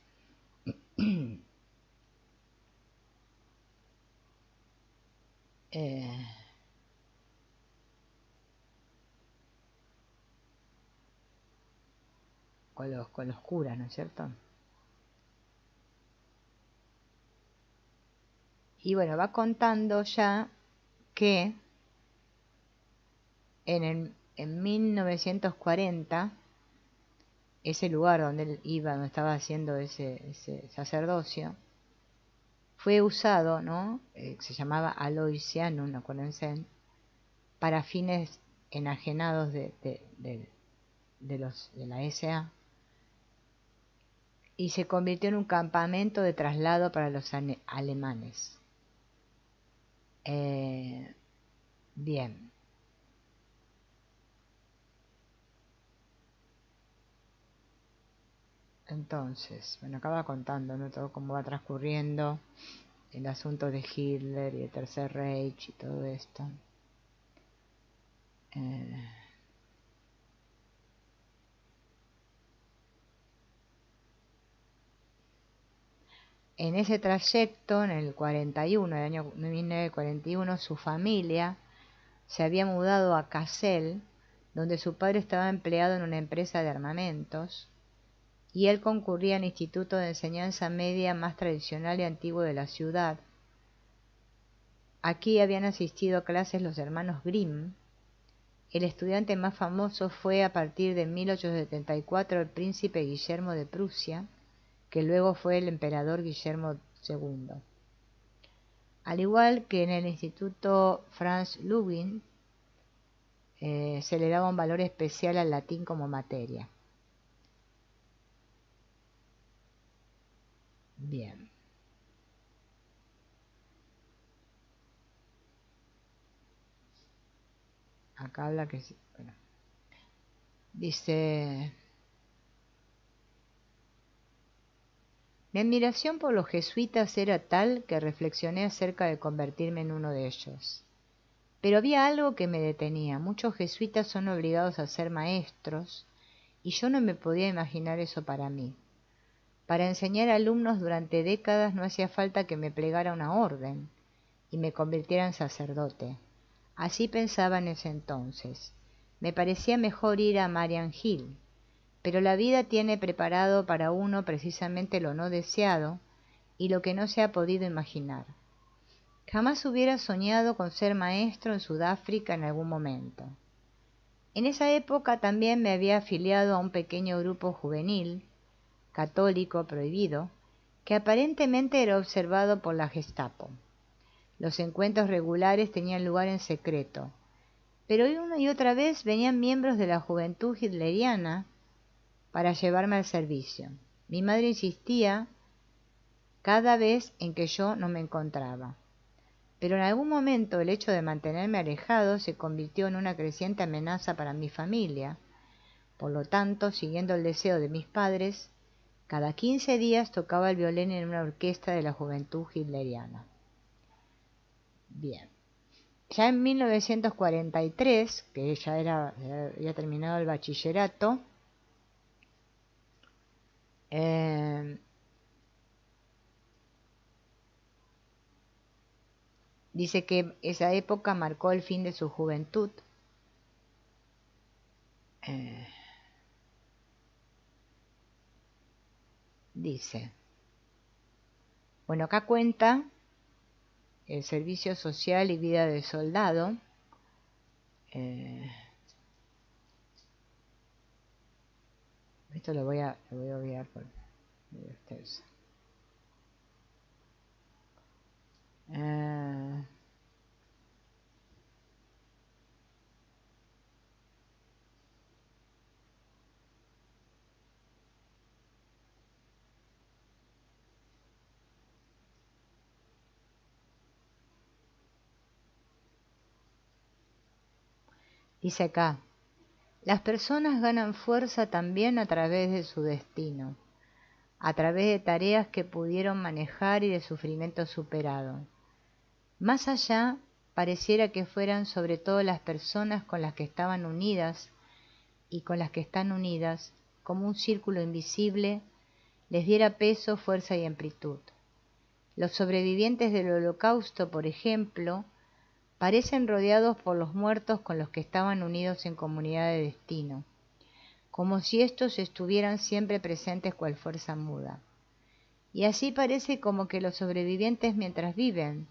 Con los curas, ¿no es cierto? Y bueno, va contando ya que en 1940, ese lugar donde él iba, donde estaba haciendo ese sacerdocio, fue usado, ¿no? Se llamaba Aloysianum, acuérdense, para fines enajenados de la SA, y se convirtió en un campamento de traslado para los alemanes. Bien. Entonces, bueno, acaba contando, ¿no?, todo cómo va transcurriendo el asunto de Hitler y el Tercer Reich y todo esto. En ese trayecto, en el 41, el año 1941, su familia se había mudado a Kassel, donde su padre estaba empleado en una empresa de armamentos, y él concurría al instituto de enseñanza media más tradicional y antiguo de la ciudad. Aquí habían asistido a clases los hermanos Grimm. El estudiante más famoso fue, a partir de 1874, el príncipe Guillermo de Prusia, que luego fue el emperador Guillermo II. Al igual que en el Instituto Franz Ludwig, se le daba un valor especial al latín como materia. Bien. Acá habla que, bueno, dice: mi admiración por los jesuitas era tal que reflexioné acerca de convertirme en uno de ellos. Pero había algo que me detenía. Muchos jesuitas son obligados a ser maestros, y yo no me podía imaginar eso para mí. Para enseñar a alumnos durante décadas no hacía falta que me plegara una orden y me convirtiera en sacerdote. Así pensaba en ese entonces. Me parecía mejor ir a Marian Hill, pero la vida tiene preparado para uno precisamente lo no deseado y lo que no se ha podido imaginar. Jamás hubiera soñado con ser maestro en Sudáfrica en algún momento. En esa época también me había afiliado a un pequeño grupo juvenil, católico prohibido, que aparentemente era observado por la Gestapo. Los encuentros regulares tenían lugar en secreto, pero una y otra vez venían miembros de la juventud hitleriana para llevarme al servicio. Mi madre insistía cada vez en que yo no me encontraba, pero en algún momento el hecho de mantenerme alejado se convirtió en una creciente amenaza para mi familia. Por lo tanto, siguiendo el deseo de mis padres, cada 15 días tocaba el violín en una orquesta de la juventud hitleriana. Bien. Ya en 1943, que ya había terminado el bachillerato, dice que esa época marcó el fin de su juventud. Dice, bueno, acá cuenta el servicio social y vida de soldado. Esto lo voy a obviar por medio extenso. Dice acá, las personas ganan fuerza también a través de su destino, a través de tareas que pudieron manejar y de sufrimiento superado. Más allá, pareciera que fueran sobre todo las personas con las que estaban unidas y con las que están unidas, como un círculo invisible, les diera peso, fuerza y amplitud. Los sobrevivientes del Holocausto, por ejemplo, parecen rodeados por los muertos con los que estaban unidos en comunidad de destino, como si estos estuvieran siempre presentes cual fuerza muda. Y así parece como que los sobrevivientes mientras viven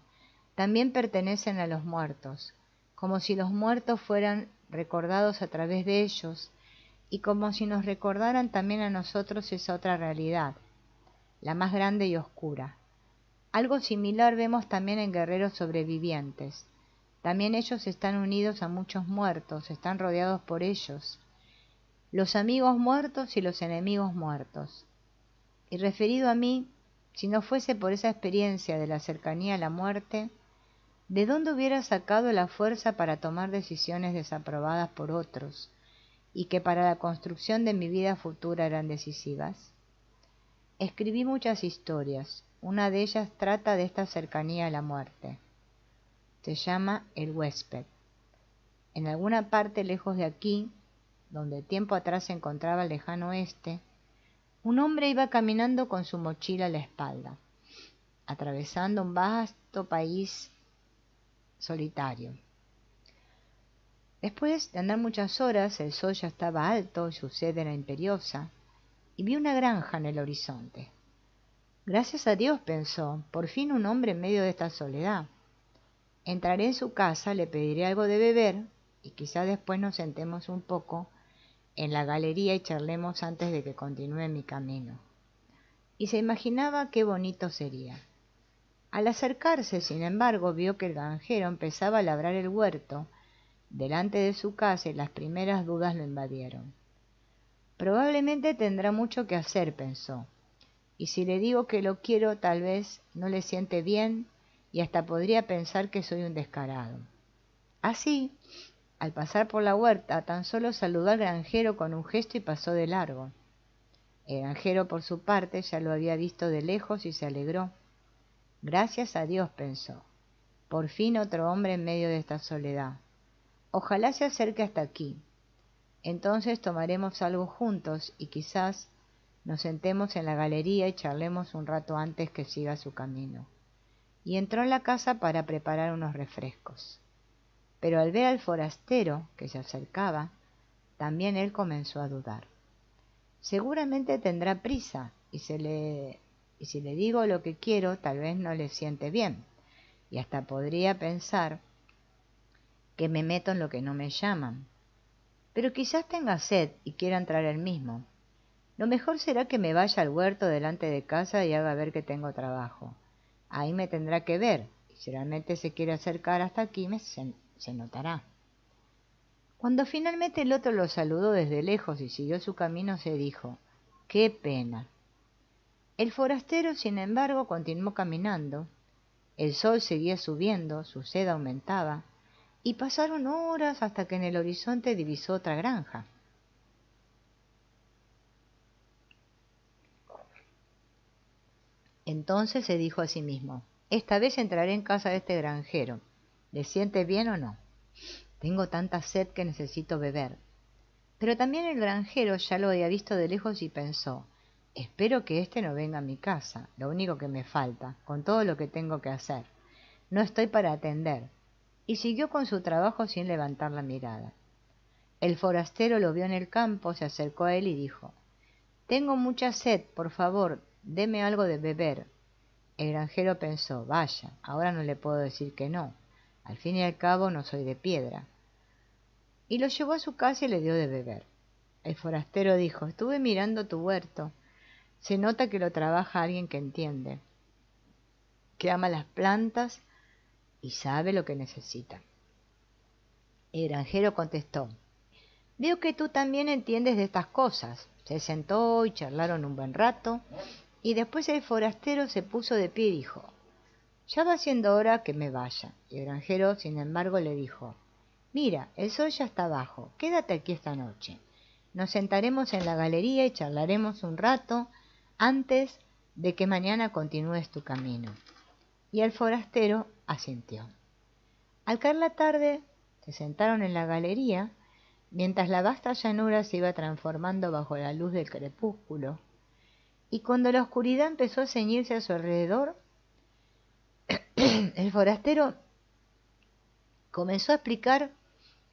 también pertenecen a los muertos, como si los muertos fueran recordados a través de ellos y como si nos recordaran también a nosotros esa otra realidad, la más grande y oscura. Algo similar vemos también en guerreros sobrevivientes. También ellos están unidos a muchos muertos, están rodeados por ellos, los amigos muertos y los enemigos muertos. Y referido a mí, si no fuese por esa experiencia de la cercanía a la muerte, ¿de dónde hubiera sacado la fuerza para tomar decisiones desaprobadas por otros y que para la construcción de mi vida futura eran decisivas? Escribí muchas historias, una de ellas trata de esta cercanía a la muerte. Se llama El huésped. En alguna parte lejos de aquí, donde tiempo atrás se encontraba el lejano oeste, un hombre iba caminando con su mochila a la espalda, atravesando un vasto país solitario. Después de andar muchas horas, el sol ya estaba alto y su sed era imperiosa, y vio una granja en el horizonte. Gracias a Dios, pensó, por fin un hombre en medio de esta soledad. Entraré en su casa, le pediré algo de beber y quizá después nos sentemos un poco en la galería y charlemos antes de que continúe mi camino. Y se imaginaba qué bonito sería. Al acercarse, sin embargo, vio que el granjero empezaba a labrar el huerto delante de su casa y las primeras dudas lo invadieron. Probablemente tendrá mucho que hacer, pensó, y si le digo que lo quiero, tal vez no le siente bien y hasta podría pensar que soy un descarado. Así, al pasar por la huerta, tan solo saludó al granjero con un gesto y pasó de largo. El granjero, por su parte, ya lo había visto de lejos y se alegró. Gracias a Dios, pensó, por fin otro hombre en medio de esta soledad. Ojalá se acerque hasta aquí. Entonces tomaremos algo juntos y quizás nos sentemos en la galería y charlemos un rato antes que siga su camino. Y entró en la casa para preparar unos refrescos. Pero al ver al forastero que se acercaba, también él comenzó a dudar. Seguramente tendrá prisa, y si le digo lo que quiero, tal vez no le siente bien, y hasta podría pensar que me meto en lo que no me llaman. Pero quizás tenga sed y quiera entrar él mismo. Lo mejor será que me vaya al huerto delante de casa y haga ver que tengo trabajo. Ahí me tendrá que ver, y si realmente se quiere acercar hasta aquí, se notará. Cuando finalmente el otro lo saludó desde lejos y siguió su camino, se dijo, ¡qué pena! El forastero, sin embargo, continuó caminando. El sol seguía subiendo, su sed aumentaba, y pasaron horas hasta que en el horizonte divisó otra granja. Entonces se dijo a sí mismo, esta vez entraré en casa de este granjero. ¿Le siente bien o no? Tengo tanta sed que necesito beber. Pero también el granjero ya lo había visto de lejos y pensó, espero que éste no venga a mi casa, lo único que me falta, con todo lo que tengo que hacer. No estoy para atender. Y siguió con su trabajo sin levantar la mirada. El forastero lo vio en el campo, se acercó a él y dijo, tengo mucha sed, por favor, deme algo de beber. El granjero pensó, vaya, ahora no le puedo decir que no. Al fin y al cabo no soy de piedra. Y lo llevó a su casa y le dio de beber. El forastero dijo: estuve mirando tu huerto. Se nota que lo trabaja alguien que entiende, que ama las plantas y sabe lo que necesita. El granjero contestó: veo que tú también entiendes de estas cosas. Se sentó y charlaron un buen rato, y después el forastero se puso de pie y dijo: ya va siendo hora que me vaya. Y el granjero, sin embargo, le dijo: mira, el sol ya está bajo, quédate aquí esta noche. Nos sentaremos en la galería y charlaremos un rato antes de que mañana continúes tu camino. Y el forastero asintió. Al caer la tarde, se sentaron en la galería, mientras la vasta llanura se iba transformando bajo la luz del crepúsculo, y cuando la oscuridad empezó a ceñirse a su alrededor, el forastero comenzó a explicar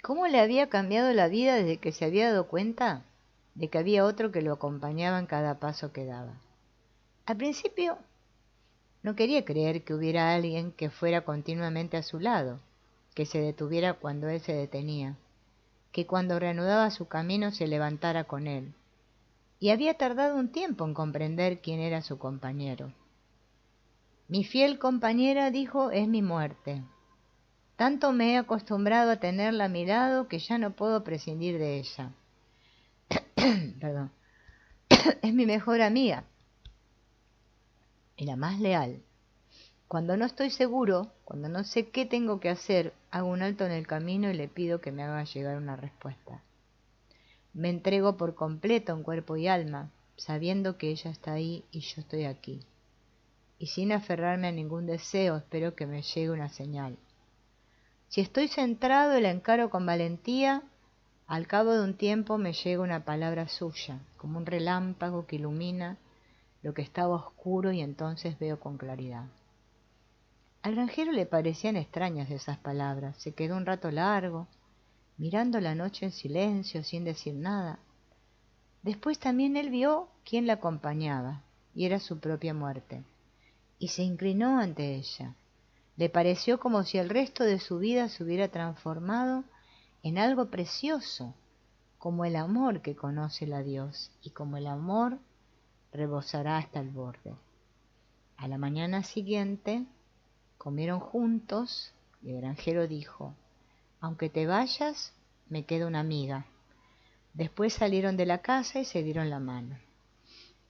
cómo le había cambiado la vida desde que se había dado cuenta de que había otro que lo acompañaba en cada paso que daba. Al principio no quería creer que hubiera alguien que fuera continuamente a su lado, que se detuviera cuando él se detenía, que cuando reanudaba su camino se levantara con él, y había tardado un tiempo en comprender quién era su compañero. Mi fiel compañera, dijo, es mi muerte. Tanto me he acostumbrado a tenerla a mi lado que ya no puedo prescindir de ella. Perdón. Es mi mejor amiga y la más leal. Cuando no estoy seguro, cuando no sé qué tengo que hacer, hago un alto en el camino y le pido que me haga llegar una respuesta. Me entrego por completo en cuerpo y alma, sabiendo que ella está ahí y yo estoy aquí. Y sin aferrarme a ningún deseo, espero que me llegue una señal. Si estoy centrado y la encaro con valentía, al cabo de un tiempo me llega una palabra suya, como un relámpago que ilumina lo que estaba oscuro y entonces veo con claridad. Al granjero le parecían extrañas esas palabras. Se quedó un rato largo, mirando la noche en silencio, sin decir nada. Después también él vio quién la acompañaba, y era su propia muerte, y se inclinó ante ella. Le pareció como si el resto de su vida se hubiera transformado en algo precioso, como el amor que conoce la Dios, y como el amor rebosará hasta el borde. A la mañana siguiente comieron juntos y el granjero dijo: aunque te vayas, me queda una amiga. Después salieron de la casa y se dieron la mano.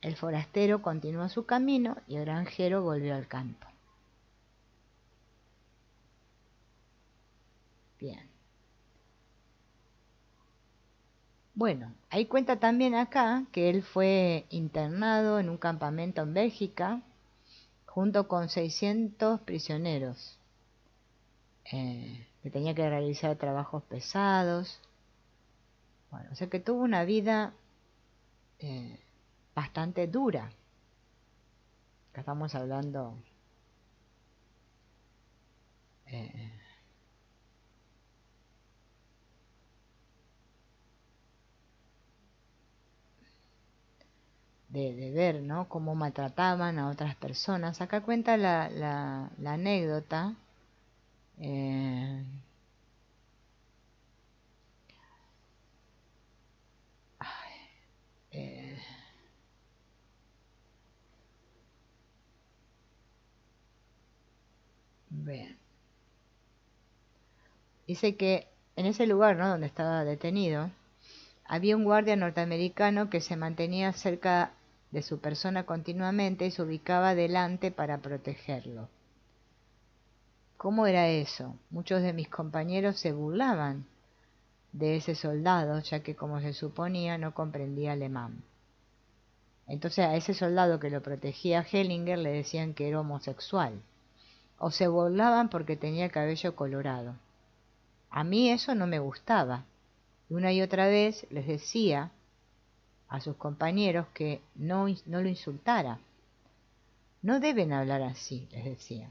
El forastero continuó su camino y el granjero volvió al campo. Bien. Bueno, ahí cuenta también acá que él fue internado en un campamento en Bélgica junto con 600 prisioneros, que tenía que realizar trabajos pesados. Bueno, o sea que tuvo una vida bastante dura. Acá estamos hablando de ver, ¿no?, cómo maltrataban a otras personas. Acá cuenta la anécdota eh, eh, bien. Dice que en ese lugar, ¿no?, donde estaba detenido, había un guardia norteamericano que se mantenía cerca de su persona continuamente y se ubicaba delante para protegerlo. ¿Cómo era eso? Muchos de mis compañeros se burlaban de ese soldado, ya que, como se suponía, no comprendía alemán. Entonces a ese soldado que lo protegía a Hellinger le decían que era homosexual, o se burlaban porque tenía el cabello colorado. A mí eso no me gustaba, y una y otra vez les decía a sus compañeros que no lo insultara. No deben hablar así, les decía.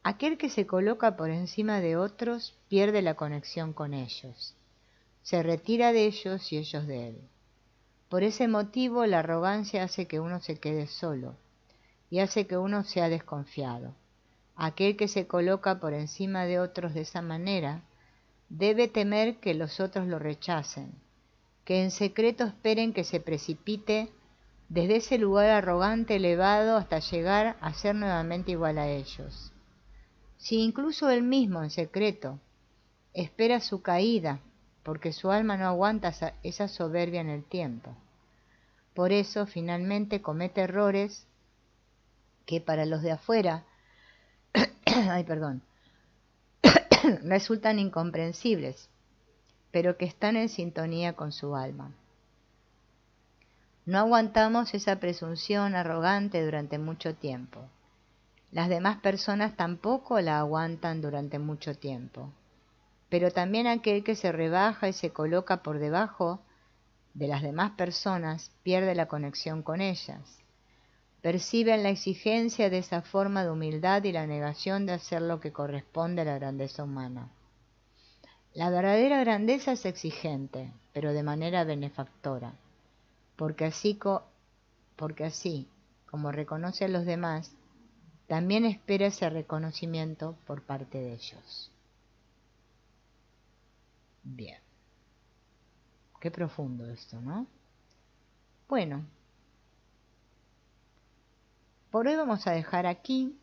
Aquel que se coloca por encima de otros pierde la conexión con ellos, se retira de ellos y ellos de él. Por ese motivo la arrogancia hace que uno se quede solo y hace que uno sea desconfiado. Aquel que se coloca por encima de otros de esa manera debe temer que los otros lo rechacen, que en secreto esperen que se precipite desde ese lugar arrogante elevado hasta llegar a ser nuevamente igual a ellos. Si incluso él mismo en secreto espera su caída, porque su alma no aguanta esa soberbia en el tiempo. Por eso finalmente comete errores que para los de afuera resultan incomprensibles, pero que están en sintonía con su alma. No aguantamos esa presunción arrogante durante mucho tiempo. Las demás personas tampoco la aguantan durante mucho tiempo. Pero también aquel que se rebaja y se coloca por debajo de las demás personas pierde la conexión con ellas. Perciben la exigencia de esa forma de humildad y la negación de hacer lo que corresponde a la grandeza humana. La verdadera grandeza es exigente, pero de manera benefactora, porque así como reconoce a los demás, también espera ese reconocimiento por parte de ellos. Bien. Qué profundo esto, ¿no? Bueno, por hoy vamos a dejar aquí.